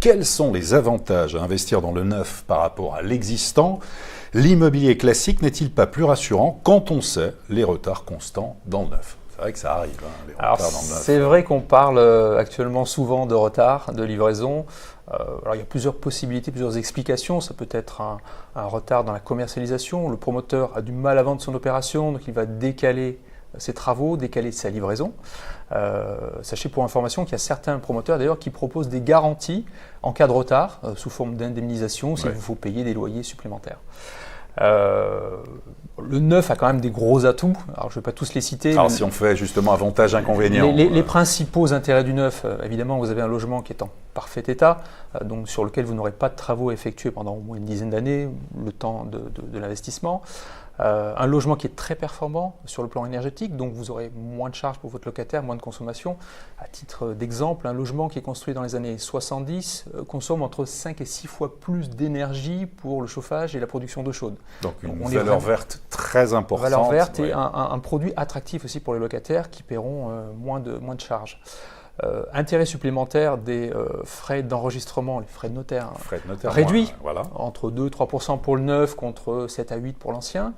quels sont les avantages à investir dans le neuf par rapport à l'existant? L'immobilier classique n'est-il pas plus rassurant quand on sait les retards constants dans le neuf? C'est vrai que ça arrive, les retards dans le neuf. C'est vrai qu'on parle actuellement souvent de retard, de livraison. Alors il y a plusieurs possibilités, plusieurs explications. Ça peut être un retard dans la commercialisation. Le promoteur a du mal à vendre son opération, donc il va décaler ses travaux, décaler sa livraison. Sachez pour information qu'il y a certains promoteurs d'ailleurs qui proposent des garanties en cas de retard, sous forme d'indemnisation s'il vous faut payer des loyers supplémentaires. Le neuf a quand même des gros atouts, alors je ne vais pas tous les citer. Alors si on fait justement avantages, inconvénients. Les principaux intérêts du neuf, évidemment vous avez un logement qui est en parfait état, donc sur lequel vous n'aurez pas de travaux effectués pendant au moins une dizaine d'années, le temps de l'investissement. Un logement qui est très performant sur le plan énergétique, donc vous aurez moins de charges pour votre locataire, moins de consommation. À titre d'exemple, un logement qui est construit dans les années 70 consomme entre 5 et 6 fois plus d'énergie pour le chauffage et la production d'eau chaude. Donc une valeur verte très importante. Valeur verte et un produit attractif aussi pour les locataires qui paieront moins de charges. Intérêt supplémentaire des frais d'enregistrement, les frais de notaire, réduits, entre 2 et 3% pour le neuf contre 7 à 8 pour l'ancien.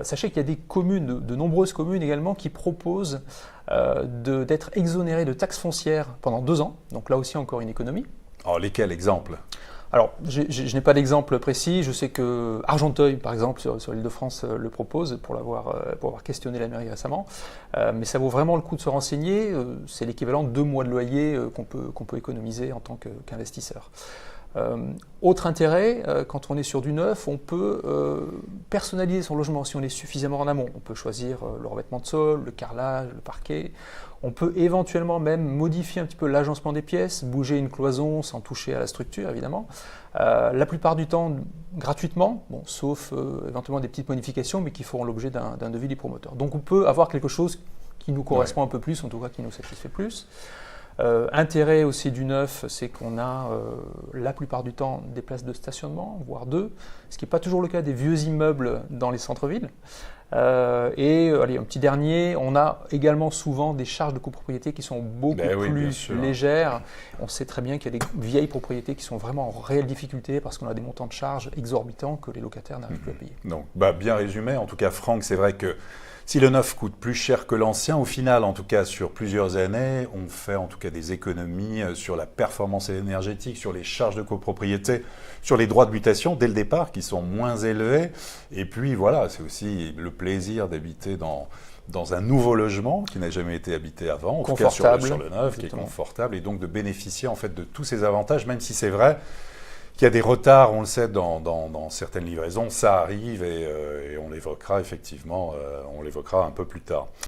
Sachez qu'il y a des communes, de nombreuses communes également, qui proposent d'être exonérées de taxes foncières pendant 2 ans. Donc là aussi encore une économie. Alors lesquels exemples? Alors, je n'ai pas d'exemple précis. Je sais que Argenteuil, par exemple, sur l'Île-de-France, le propose pour avoir questionné la mairie récemment. Mais ça vaut vraiment le coup de se renseigner. C'est l'équivalent de 2 mois de loyer qu'on peut économiser en tant qu'investisseur. Autre intérêt, quand on est sur du neuf, on peut personnaliser son logement si on est suffisamment en amont. On peut choisir le revêtement de sol, le carrelage, le parquet. On peut éventuellement même modifier un petit peu l'agencement des pièces, bouger une cloison sans toucher à la structure évidemment. La plupart du temps gratuitement, sauf éventuellement des petites modifications mais qui feront l'objet d'un devis du promoteur. Donc on peut avoir quelque chose qui nous correspond un peu plus, en tout cas qui nous satisfait plus. Intérêt aussi du neuf, c'est qu'on a la plupart du temps des places de stationnement, voire 2, ce qui n'est pas toujours le cas des vieux immeubles dans les centres-villes. Allez, un petit dernier, on a également souvent des charges de copropriété qui sont beaucoup plus légères. On sait très bien qu'il y a des vieilles propriétés qui sont vraiment en réelle difficulté parce qu'on a des montants de charges exorbitants que les locataires n'arrivent plus à payer. Donc, bien résumé, en tout cas Franck, c'est vrai que si le neuf coûte plus cher que l'ancien, au final, en tout cas sur plusieurs années, on fait en tout cas des économies sur la performance énergétique, sur les charges de copropriété, sur les droits de mutation dès le départ qui sont moins élevés. Et puis voilà, c'est aussi le plaisir d'habiter dans un nouveau logement qui n'a jamais été habité avant, en tout cas sur le neuf, qui est confortable, et donc de bénéficier en fait de tous ces avantages, même si c'est vrai qu'il y a des retards, on le sait, dans certaines livraisons, ça arrive et on l'évoquera effectivement, on l'évoquera un peu plus tard.